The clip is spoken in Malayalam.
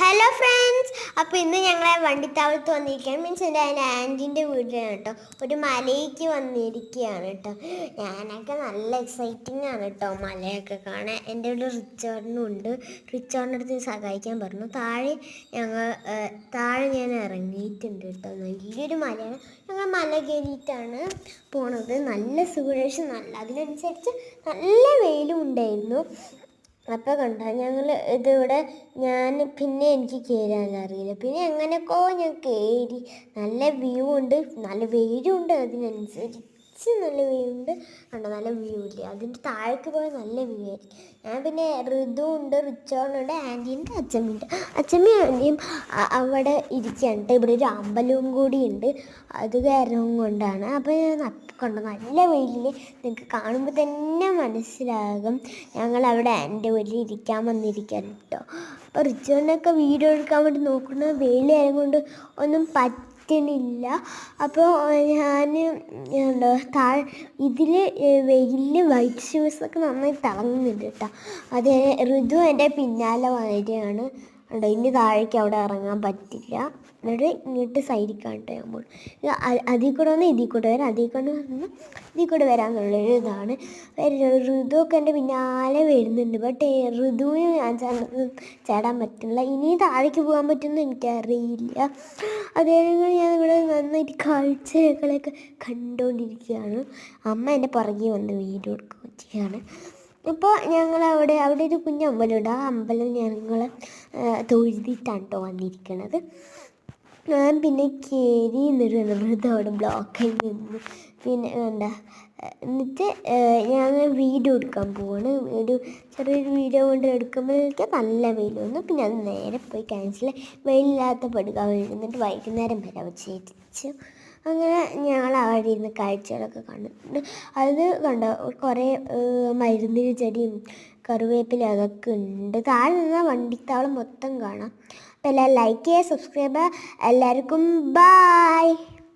ഹലോ ഫ്രണ്ട്സ്, അപ്പോൾ ഇന്ന് ഞങ്ങളെ വണ്ടിത്താവളത്ത് വന്നിരിക്കുകയാണ്. മീൻസ് എൻ്റെ ആൻറ്റീൻ്റെ വീട്ടിലാണ് കേട്ടോ. ഒരു മലയ്ക്ക് വന്നിരിക്കുകയാണ് കേട്ടോ. ഞാനൊക്കെ നല്ല എക്സൈറ്റിംഗ് ആണ് കേട്ടോ മലയൊക്കെ കാണാൻ. എൻ്റെ ഇവിടെ റിച്ചേർഡിനും ഉണ്ട്. റിച്ചേർഡിൻ്റെ അടുത്ത് സഹായിക്കാൻ പറഞ്ഞു. താഴെ ഞാൻ ഇറങ്ങിയിട്ടുണ്ട് കേട്ടോ. വലിയൊരു മലയാണ്. ഞങ്ങൾ മല കയറിയിട്ടാണ് പോണത്. നല്ല സുഖേഷ് അതിനനുസരിച്ച് നല്ല വെയിലും ഉണ്ടായിരുന്നു. അപ്പോൾ കണ്ട ഞങ്ങൾ ഇതിവിടെ പിന്നെ എനിക്ക് കയറാനറിയില്ല. പിന്നെ എങ്ങനെയൊക്കെയോ ഞാൻ കയറി. നല്ല വ്യൂ ഉണ്ട്, നല്ല വെയിലും ഉണ്ട്, അതിനനുസരിച്ച് നല്ല വ്യൂ ഉണ്ട്. കണ്ടോ, നല്ല വ്യൂ ഇല്ലേ? അതിൻ്റെ താഴേക്ക് പോയാൽ നല്ല വ്യൂ ആയിരിക്കും. ഞാൻ പിന്നെ ഋതു ഉണ്ട്, റിച്ചോണുണ്ട്, ആൻറ്റീൻ്റെ അച്ഛമ്മയുണ്ട്. അച്ഛമ്മയും ആൻറ്റിയും അവിടെ ഇരിക്കുകയാണ് കേട്ടോ. ഇവിടെ ഒരു അമ്പലവും കൂടിയുണ്ട്. അത് കാരണം കൊണ്ടാണ്. അപ്പോൾ ഞാൻ കണ്ടോ നല്ല വെയിലിൽ നിങ്ങൾക്ക് കാണുമ്പോൾ തന്നെ മനസ്സിലാകും. ഞങ്ങൾ അവിടെ എൻ്റെ വീട്ടിൽ ഇരിക്കാൻ വന്നിരിക്കാൻ കേട്ടോ. അപ്പോൾ റിച്ചോണിനൊക്കെ വീഡിയോ എടുക്കാൻ വേണ്ടി നോക്കുന്നത് വെയിലായത് കൊണ്ട് ഒന്നും പറ്റണില്ല. അപ്പോൾ ഞാൻ ഇതിൽ വെയിലിൽ വൈറ്റ് ഷൂസൊക്കെ നന്നായി തിളങ്ങുന്നുണ്ട് കേട്ടോ. അത് ഋതു എൻ്റെ പിന്നാലെ വരികയാണ്. ഉണ്ടോ, ഇനി താഴേക്ക് അവിടെ ഇറങ്ങാൻ പറ്റില്ല. എന്നിട്ട് ഇങ്ങോട്ട് സൈഡിക്കാണ്ട് ഞാൻ പോകും. അതിൽ കൂടെ വന്ന് ഇതിൽ കൂടെ വരാം, ഇതിൽ കൂടെ വരാമെന്നുള്ളൊരു ഇതാണ്. ഋതുവൊക്കെ എൻ്റെ പിന്നാലെ വരുന്നുണ്ട്. ബട്ട് ഋതുവിന് ഞാൻ ചാടാൻ പറ്റില്ല. ഇനി താഴേക്ക് പോകാൻ പറ്റുമെന്ന് എനിക്കറിയില്ല. അതേപോലെ ഞാൻ ഇവിടെ നന്നായിട്ട് കാഴ്ചകളൊക്കെ കണ്ടുകൊണ്ടിരിക്കുകയാണ്. അമ്മ എൻ്റെ പുറകെ വന്ന് വീഡിയോ എടുക്കുകയാണ്. ഇപ്പോൾ അവിടെ ഒരു കുഞ്ഞമ്പലമുണ്ട്. ആ അമ്പലം ഞങ്ങൾ തൊഴുതിട്ടാണ് കേട്ടോ വന്നിരിക്കണത്. ഞാൻ പിന്നെ കയറി നിന്നിട്ട് അവിടെ ബ്ലോക്കായി നിന്നു. പിന്നെ എന്നിട്ട് ഞാൻ വീഡിയോ എടുക്കാൻ പോവാണ്. ചെറിയൊരു വീഡിയോ കൊണ്ട് എടുക്കുമ്പോഴേക്ക് നല്ല വെയിൽ വന്നു. പിന്നെ അത് നേരെ പോയി ക്യാൻസൽ. വെയിലില്ലാത്ത പടുക എന്നിട്ട് വൈകുന്നേരം വരെ വെച്ചു. അങ്ങനെ ഞങ്ങൾ അവിടെ ഇരുന്ന് കാഴ്ചകളൊക്കെ കണ്ടിട്ടുണ്ട്. അത് കണ്ടോ, കുറേ മരുന്നിന് ചെടിയും കറിവേപ്പില അതൊക്കെ ഉണ്ട്. താഴെ നിന്നാൽ വണ്ടിത്താവളം മൊത്തം കാണാം. അപ്പോൾ എല്ലാവരും ലൈക്ക് ചെയ്യുക, സബ്സ്ക്രൈബ് ചെയ്യുക. എല്ലാവർക്കും ബായ്.